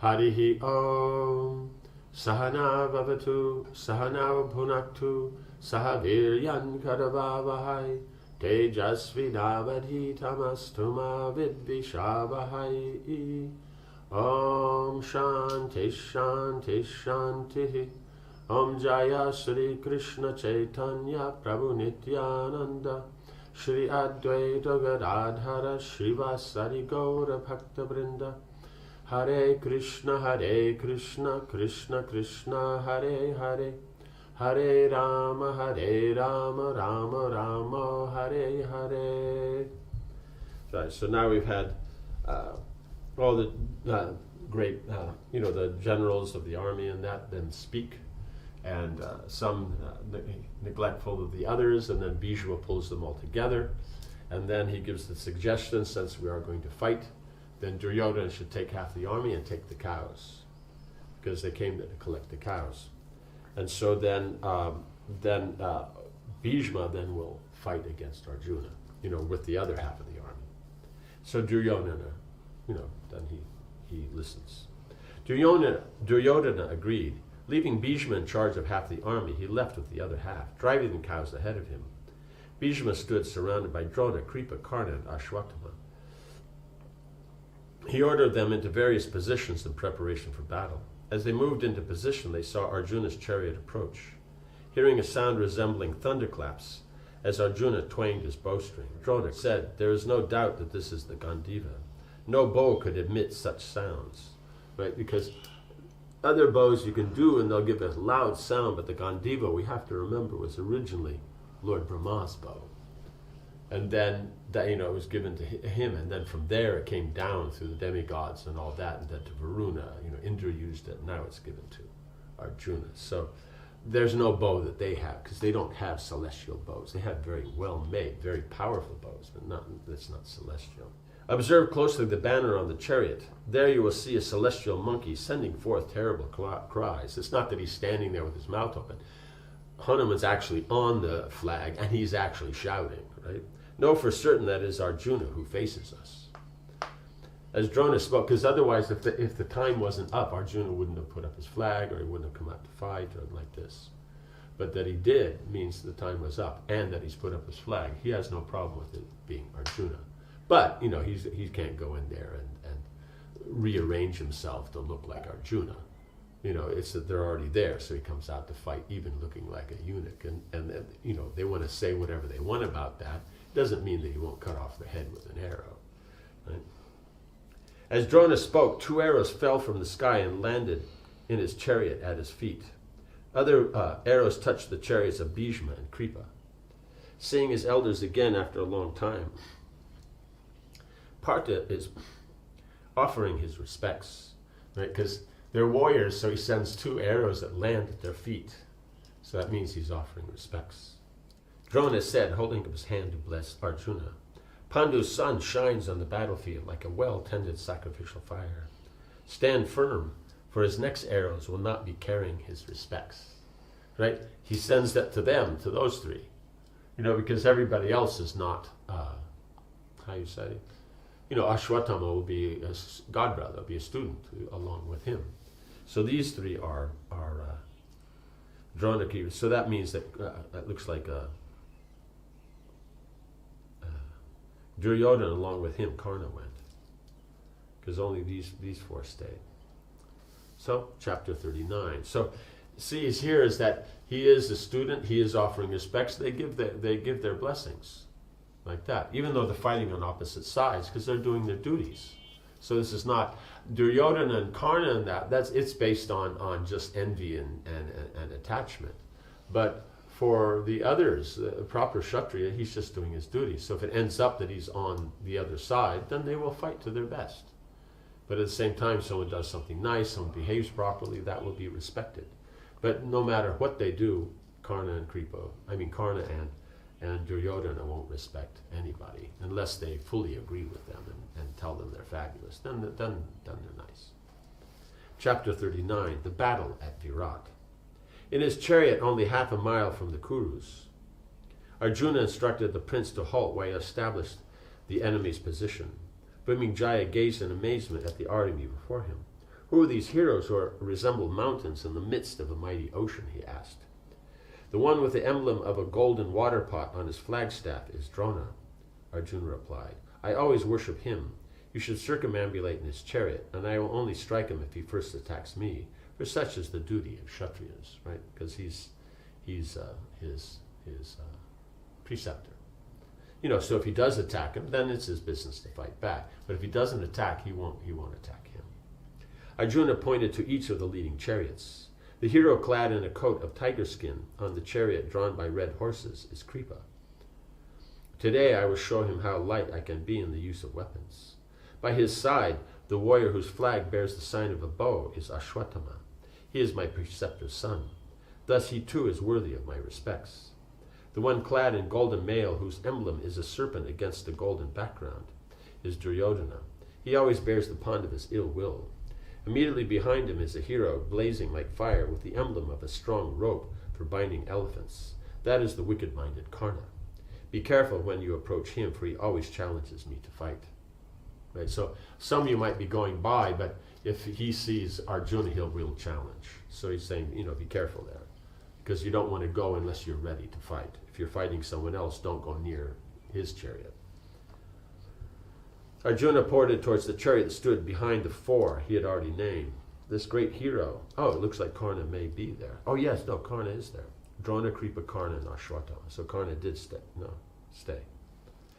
Harihi Om. Sahana Vavatu, Sahana Bhunaktu, Sahaviryan Karavavahai, Tejasvinavadhitamastuma Vidvishavahai. Om Shanti Shanti Shanti. Om Jaya Sri Krishna Chaitanya Prabhu Nityananda, Shri Advaita Gadadhara Srivasari Gaura Bhakta Vrinda. Hare Krishna, Krishna Krishna, Hare Hare, Hare Rama, Rama Rama, Hare Hare. Right, so now we've had all the great, the generals of the army and that then speak, and some neglectful of the others, and then Bhishma pulls them all together, and then he gives the suggestion, since we are going to fight, then Duryodhana should take half the army and take the cows, because they came there to collect the cows. And so then Bhishma then will fight against Arjuna, with the other half of the army. So Duryodhana, then he listens. Duryodhana agreed. Leaving Bhishma in charge of half the army, he left with the other half, driving the cows ahead of him. Bhishma stood surrounded by Drona, Kripa, Karna, and Ashwatthama. He ordered them into various positions in preparation for battle. As they moved into position, they saw Arjuna's chariot approach. Hearing a sound resembling thunderclaps, as Arjuna twanged his bowstring, Drona said, "There is no doubt that this is the Gandiva. No bow could emit such sounds." Right? Because other bows you can do and they'll give a loud sound, but the Gandiva, we have to remember, was originally Lord Brahma's bow. And then that it was given to him, and then from there it came down through the demigods and all that, and then to Varuna. Indra used it. Now it's given to Arjuna. So there's no bow that they have, because they don't have celestial bows. They have very well made, very powerful bows, but that's not celestial. Observe closely the banner on the chariot. There you will see a celestial monkey sending forth terrible cries. It's not that he's standing there with his mouth open. Hanuman's actually on the flag, and he's actually shouting, right? Know for certain that it is Arjuna who faces us. As Drona spoke, because otherwise, if the time wasn't up, Arjuna wouldn't have put up his flag, or he wouldn't have come out to fight, or like this. But that he did means the time was up, and that he's put up his flag. He has no problem with it being Arjuna. But, he can't go in there and rearrange himself to look like Arjuna. It's that they're already there, so he comes out to fight, even looking like a eunuch. And they want to say whatever they want about that. Doesn't mean that he won't cut off the head with an arrow. Right? As Drona spoke, 2 arrows fell from the sky and landed in his chariot at his feet. Other arrows touched the chariots of Bhishma and Kripa. Seeing his elders again after a long time, Partha is offering his respects, right? Because they're warriors, so he sends 2 arrows that land at their feet. So that means he's offering respects. Drona said, holding up his hand to bless Arjuna, "Pandu's sun shines on the battlefield like a well-tended sacrificial fire. Stand firm, for his next arrows will not be carrying his respects." Right? He sends that to them, to those 3. Because everybody else is not, Ashwatthama will be a godbrother, be a student along with him. So these 3 are Dronaki. So that means that that looks like Duryodhana, along with him, Karna went, because only these 4 stayed. So chapter 39. So see, here is that he is a student. He is offering respects. They give their blessings, like that, even though they're fighting on opposite sides, because they're doing their duties. So this is not Duryodhana and Karna and it's based on just envy and attachment. But for the others, the proper Kshatriya, he's just doing his duty. So if it ends up that he's on the other side, then they will fight to their best. But at the same time, someone does something nice, someone behaves properly, that will be respected. But no matter what they do, Karna and Duryodhana won't respect anybody unless they fully agree with them and tell them they're fabulous. Then they're nice. Chapter 39, the battle at Virat. In his chariot only half a mile from the Kurus, Arjuna instructed the prince to halt while he established the enemy's position. Bhimijaya gazed in amazement at the army before him. Who are these heroes who resemble mountains in the midst of a mighty ocean? He asked. The one with the emblem of a golden water pot on his flagstaff is Drona, Arjuna replied. I always worship him. You should circumambulate in his chariot, and I will only strike him if he first attacks me, for such is the duty of Kshatriyas, right? Because he's his preceptor. So if he does attack him, then it's his business to fight back. But if he doesn't attack, he won't attack him. Arjuna pointed to each of the leading chariots. The hero clad in a coat of tiger skin on the chariot drawn by red horses is Kripa. Today I will show him how light I can be in the use of weapons. By his side, the warrior whose flag bears the sign of a bow is Ashwatthama. He is my preceptor's son. Thus he too is worthy of my respects. The one clad in golden mail, whose emblem is a serpent against a golden background, is Duryodhana. He always bears the Pandavas' ill will. Immediately behind him is a hero blazing like fire with the emblem of a strong rope for binding elephants. That is the wicked-minded Karna. Be careful when you approach him, for he always challenges me to fight. Right? So some of you might be going by, but if he sees Arjuna, he'll real challenge. So he's saying, be careful there, because you don't want to go unless you're ready to fight. If you're fighting someone else, don't go near his chariot. Arjuna ported towards the chariot that stood behind the four he had already named. This great hero, it looks like Karna may be there. Oh yes, no, Karna is there. Drona, Kripa, Karna, and Ashwatthama. So Karna did stay.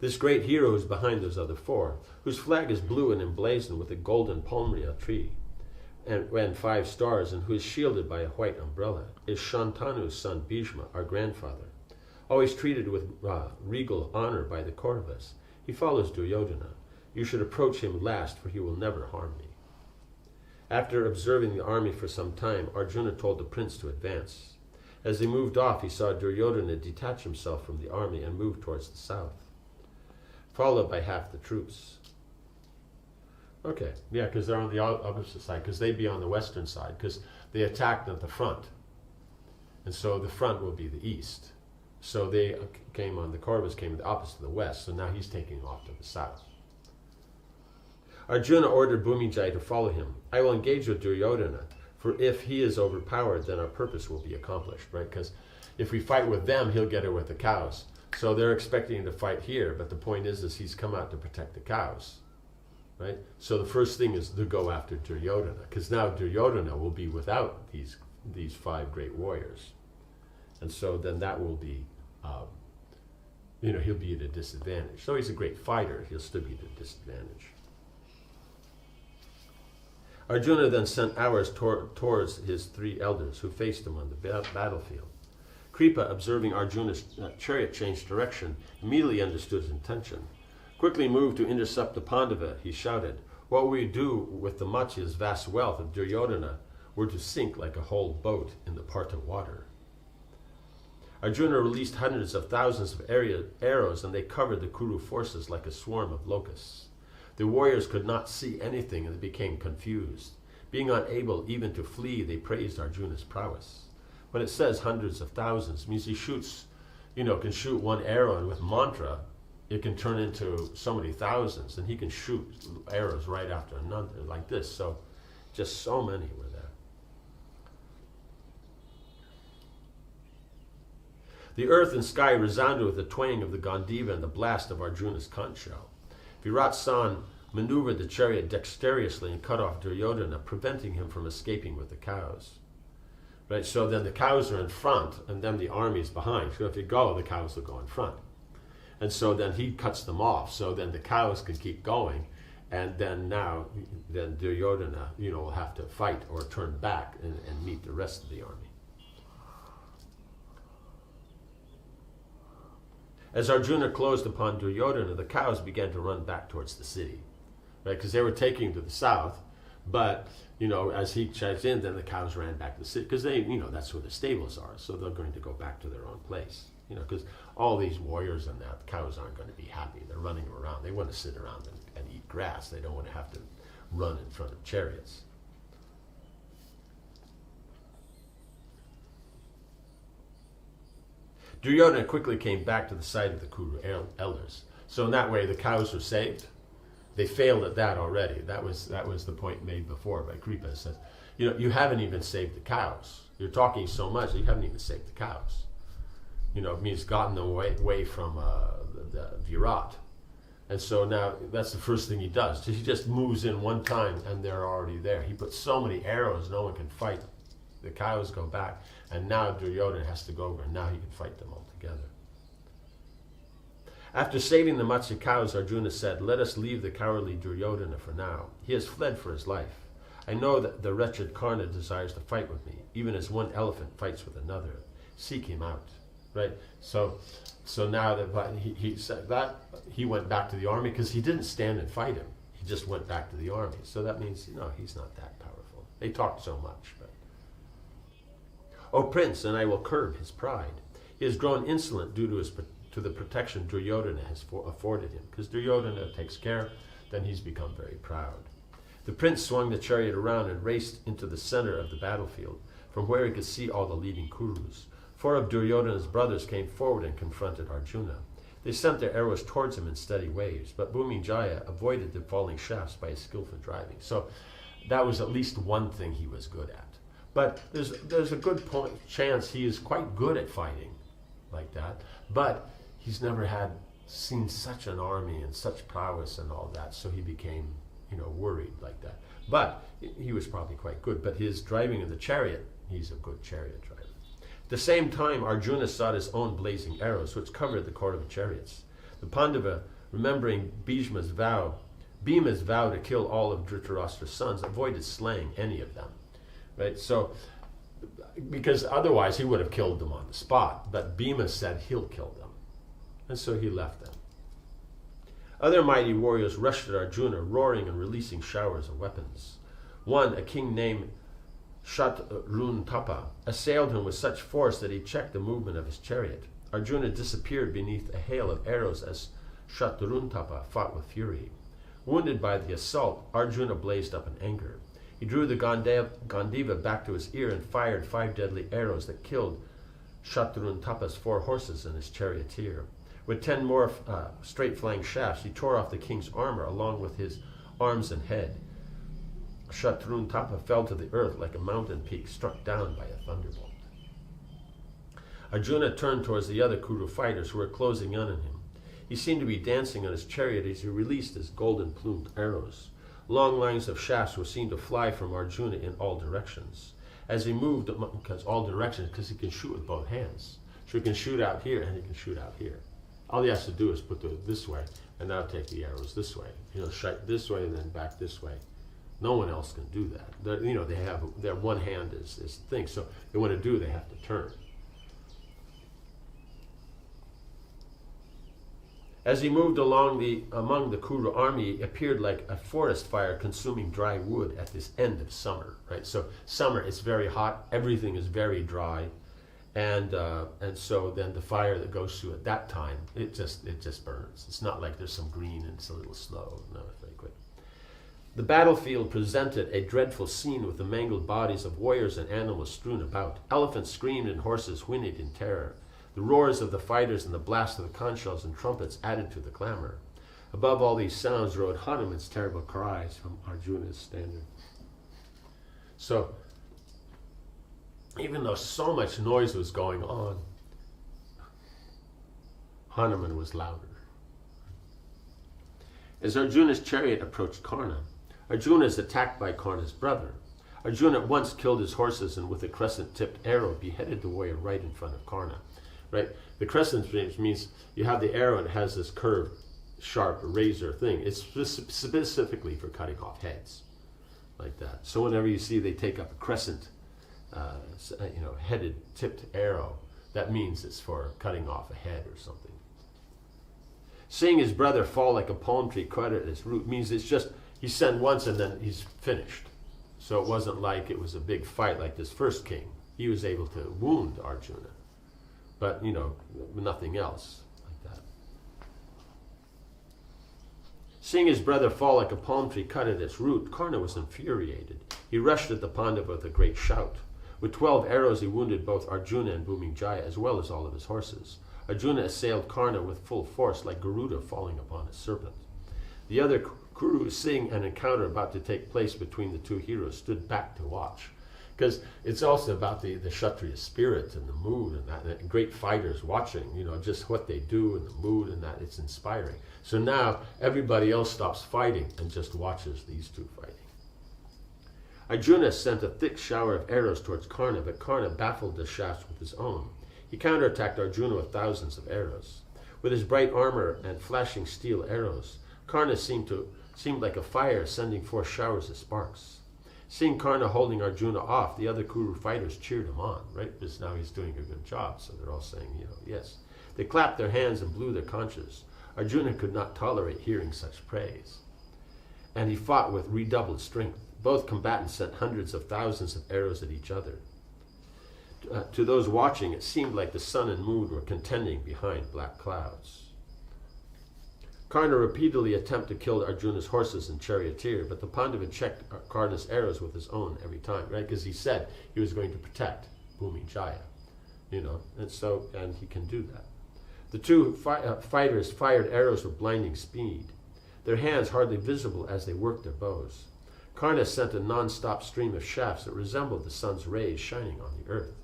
This great hero is behind those other four, whose flag is blue and emblazoned with a golden palmyra tree and 5 stars, and who is shielded by a white umbrella, is Shantanu's son Bhishma, our grandfather. Always treated with regal honor by the Kauravas, he follows Duryodhana. You should approach him last, for he will never harm me. After observing the army for some time, Arjuna told the prince to advance. As they moved off, he saw Duryodhana detach himself from the army and move towards the south, followed by half the troops. Okay, yeah, because they're on the opposite side, because they'd be on the western side, because they attacked at the front. And so the front will be the east. So the Kauravas came the opposite of the west, so now he's taking off to the south. Arjuna ordered Bhumijay to follow him. I will engage with Duryodhana, for if he is overpowered, then our purpose will be accomplished, right? Because if we fight with them, he'll get it with the cows. So they're expecting him to fight here, but the point is he's come out to protect the cows, right? So the first thing is to go after Duryodhana, because now Duryodhana will be without these 5 great warriors. And so then that will be, he'll be at a disadvantage. So he's a great fighter, he'll still be at a disadvantage. Arjuna then sent arrows towards his 3 elders, who faced him on the battlefield. Kripa, observing Arjuna's chariot change direction, immediately understood his intention. Quickly moved to intercept the Pandava, he shouted, what will we do with the Matsya's vast wealth if Duryodhana were to sink like a whole boat in the Partha water? Arjuna released hundreds of thousands of arrows, and they covered the Kuru forces like a swarm of locusts. The warriors could not see anything, and they became confused. Being unable even to flee, they praised Arjuna's prowess. When it says hundreds of thousands, it means he shoots, can shoot one arrow, and with mantra, it can turn into so many thousands, and he can shoot arrows right after another, like this. So, just so many were there. The earth and sky resounded with the twang of the Gandiva and the blast of Arjuna's conch shell. Virat San maneuvered the chariot dexterously and cut off Duryodhana, preventing him from escaping with the cows. Right, so then the cows are in front, and then the army's behind. So if you go, the cows will go in front. And so then he cuts them off, so then the cows can keep going, and then Duryodhana, will have to fight or turn back and meet the rest of the army. As Arjuna closed upon Duryodhana, the cows began to run back towards the city, right? Because they were taking him to the south, but, as he checked in, then the cows ran back to the city, because they, that's where the stables are, so they're going to go back to their own place, because all these warriors and that, cows aren't going to be happy. They're running around. They want to sit around and eat grass. They don't want to have to run in front of chariots. Duryodhana quickly came back to the side of the Kuru elders. So in that way, the cows were saved, they failed at that already. That was the point made before by Kripa. Says, you haven't even saved the cows. You're talking so much that you haven't even saved the cows. It means gotten away from the Virat. And so now that's the first thing he does. He just moves in one time and they're already there. He puts so many arrows no one can fight. The cows go back, and now Duryodhana has to go over, and now he can fight them all together. After saving the Matsya cows, Arjuna said, "Let us leave the cowardly Duryodhana for now. He has fled for his life. I know that the wretched Karna desires to fight with me, even as one elephant fights with another. Seek him out." Right? So now that he said that, he went back to the army because he didn't stand and fight him. He just went back to the army. So that means, he's not that powerful. They talked so much. But "O Prince, and I will curb his pride. He has grown insolent due to the protection Duryodhana has afforded him." Because Duryodhana takes care, then he's become very proud. The prince swung the chariot around and raced into the center of the battlefield, from where he could see all the leading Kurus. 4 of Duryodhana's brothers came forward and confronted Arjuna. They sent their arrows towards him in steady waves, but Bhumijaya avoided the falling shafts by his skillful driving. So that was at least one thing he was good at. But there's a good chance he is quite good at fighting like that, but he's never seen such an army and such prowess and all that, so he became, worried like that. But he was probably quite good. But his driving of the chariot, he's a good chariot driver. At the same time, Arjuna sought his own blazing arrows, which covered the court of chariots. The Pandava, remembering Bhima's vow to kill all of Dhritarashtra's sons, avoided slaying any of them. Right? So, because otherwise he would have killed them on the spot. But Bhima said he'll kill them. And so he left them. Other mighty warriors rushed at Arjuna, roaring and releasing showers of weapons. One, a king named Shatruntapa, assailed him with such force that he checked the movement of his chariot. Arjuna disappeared beneath a hail of arrows as Shatruntapa fought with fury. Wounded by the assault, Arjuna blazed up in anger. He drew the Gandiva back to his ear and fired 5 deadly arrows that killed Shatruntapa's 4 horses and his charioteer. With 10 more straight-flying shafts, he tore off the king's armor along with his arms and head. Shatruntapa fell to the earth like a mountain peak struck down by a thunderbolt. Arjuna turned towards the other Kuru fighters who were closing in on him. He seemed to be dancing on his chariot as he released his golden-plumed arrows. Long lines of shafts were seen to fly from Arjuna in all directions. As he moved, because he can shoot with both hands. So he can shoot out here and he can shoot out here. All he has to do is put it this way, and now take the arrows this way. Shoot this way and then back this way. No one else can do that. They have their one hand is thing. So they want to do, they have to turn. As he moved among the Kuru army, he appeared like a forest fire consuming dry wood at this end of summer. Right. So summer, it's very hot. Everything is very dry. And so then the fire that goes through at that time, it just burns. It's not like there's some green and it's a little slow. No, it's very quick. The battlefield presented a dreadful scene with the mangled bodies of warriors and animals strewn about. Elephants screamed and horses whinnied in terror. The roars of the fighters and the blast of the conch shells and trumpets added to the clamor. Above all these sounds rode Hanuman's terrible cries from Arjuna's standard. So, even though so much noise was going on, Hanuman was louder. As Arjuna's chariot approached Karna, Arjuna is attacked by Karna's brother. Arjuna at once killed his horses and with a crescent-tipped arrow beheaded the warrior right in front of Karna. Right? The crescent means you have the arrow and it has this curved, sharp razor thing. It's specifically for cutting off heads, like that. So whenever you see they take up a crescent, headed, tipped arrow, that means it's for cutting off a head or something. Seeing his brother fall like a palm tree cut at its root means it's just he sent once and then he's finished. So it wasn't like it was a big fight like this first king. He was able to wound Arjuna, but nothing else like that. Seeing his brother fall like a palm tree cut at its root, Karna was infuriated. He rushed at the Pandava with a great shout. With 12 arrows he wounded both Arjuna and Bhumijaya as well as all of his horses. Arjuna assailed Karna with full force like Garuda falling upon a serpent. The other Kuru, seeing an encounter about to take place between the two heroes, stood back to watch. Because it's also about the Kshatriya spirit and the mood and that, and great fighters watching, just what they do and the mood and that, it's inspiring. So now everybody else stops fighting and just watches these two fighting. Arjuna sent a thick shower of arrows towards Karna, but Karna baffled the shafts with his own. He counterattacked Arjuna with thousands of arrows. With his bright armor and flashing steel arrows, Karna seemed like a fire sending forth showers of sparks. Seeing Karna holding Arjuna off, the other Kuru fighters cheered him on, right? Because now he's doing a good job, so they're all saying, yes. They clapped their hands and blew their conches. Arjuna could not tolerate hearing such praise, and he fought with redoubled strength. Both combatants sent hundreds of thousands of arrows at each other. To those watching, it seemed like the sun and moon were contending behind black clouds. Karna repeatedly attempted to kill Arjuna's horses and charioteer, but the Pandava checked Karna's arrows with his own every time, right? Because he said he was going to protect Bhumi Jaya, and he can do that. The two fighters fired arrows with blinding speed, their hands hardly visible as they worked their bows. Karna sent a non-stop stream of shafts that resembled the sun's rays shining on the earth.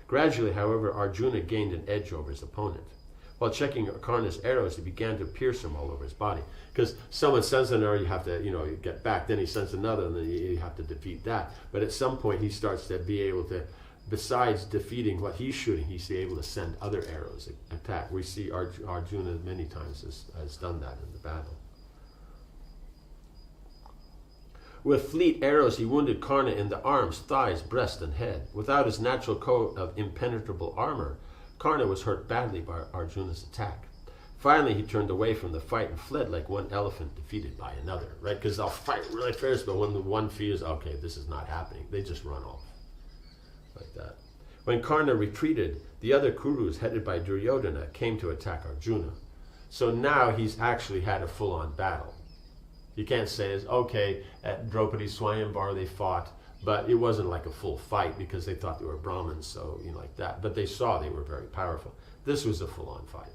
Gradually, however, Arjuna gained an edge over his opponent. While checking Karna's arrows, he began to pierce him all over his body. Because someone sends an arrow, you have to, you get back. Then he sends another, and then you have to defeat that. But at some point, he starts to be able to, besides defeating what he's shooting, he's able to send other arrows, attack. We see Arjuna many times has done that in the battle. With fleet arrows, he wounded Karna in the arms, thighs, breast, and head. Without his natural coat of impenetrable armor, Karna was hurt badly by Arjuna's attack. Finally, he turned away from the fight and fled like one elephant defeated by another, right? Because they'll fight really fierce, but when the one feels, okay, this is not happening, they just run off like that. When Karna retreated, the other Kurus, headed by Duryodhana, came to attack Arjuna. So now he's actually had a full-on battle. You can't say, okay, at Draupadi Swayamvar they fought, but it wasn't like a full fight because they thought they were Brahmins, so, like that. But they saw they were very powerful. This was a full-on fight.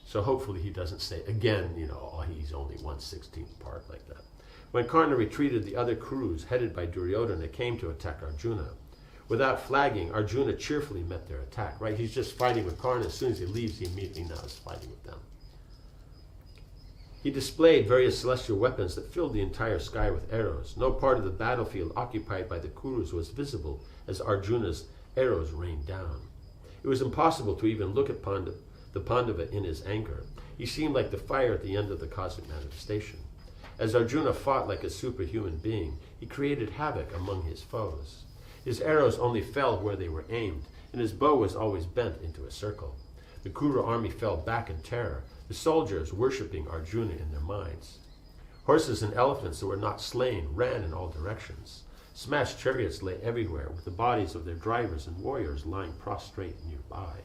So hopefully he doesn't say, again, he's only 1/16th part like that. When Karna retreated, the other Kurus, headed by Duryodhana, came to attack Arjuna. Without flagging, Arjuna cheerfully met their attack, right? He's just fighting with Karna. As soon as he leaves, he immediately now is fighting with them. He displayed various celestial weapons that filled the entire sky with arrows. No part of the battlefield occupied by the Kurus was visible as Arjuna's arrows rained down. It was impossible to even look at the Pandava in his anger. He seemed like the fire at the end of the cosmic manifestation. As Arjuna fought like a superhuman being, he created havoc among his foes. His arrows only fell where they were aimed, and his bow was always bent into a circle. The Kuru army fell back in terror, the soldiers worshipping Arjuna in their minds. Horses and elephants that were not slain ran in all directions. Smashed chariots lay everywhere, with the bodies of their drivers and warriors lying prostrate nearby.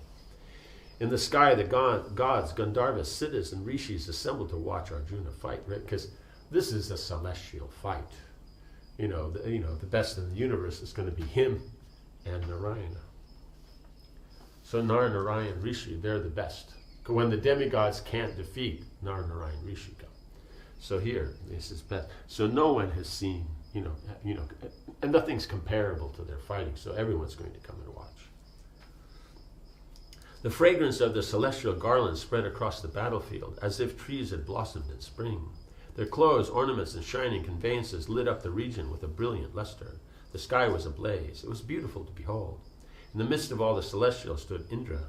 In the sky, the gods, Gandharvas, Siddhas, and Rishis assembled to watch Arjuna fight, right? Because this is a celestial fight. The best in the universe is going to be him and Narayana. So Narayan, Rishi, they're the best. When the demigods can't defeat Narayan, Rishi come. So here, this is best. So no one has seen, and nothing's comparable to their fighting. So everyone's going to come and watch. The fragrance of the celestial garlands spread across the battlefield, as if trees had blossomed in spring. Their clothes, ornaments, and shining conveyances lit up the region with a brilliant luster. The sky was ablaze. It was beautiful to behold. In the midst of all the celestials stood Indra,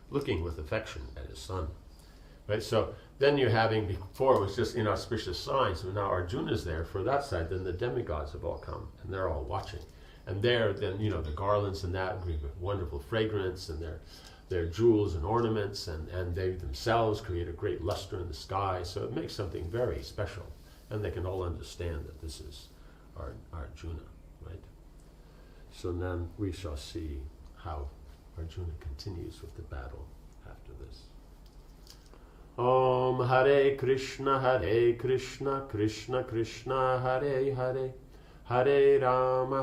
looking with affection at his son. Right? So then you're having, before it was just inauspicious signs, and now Arjuna's there for that side, then the demigods have all come, and they're all watching. And there, then, the garlands and that agree with wonderful fragrance, and their jewels and ornaments, and they themselves create a great luster in the sky. So it makes something very special, and they can all understand that this is Arjuna, right? So then we shall see how Arjuna continues with the battle after this. Om Hare Krishna, Krishna Krishna, Hare Hare, Hare Rama,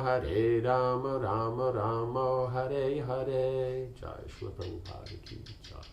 Rama Rama, Hare Hare. Jai Shri Prabhupada ki jai.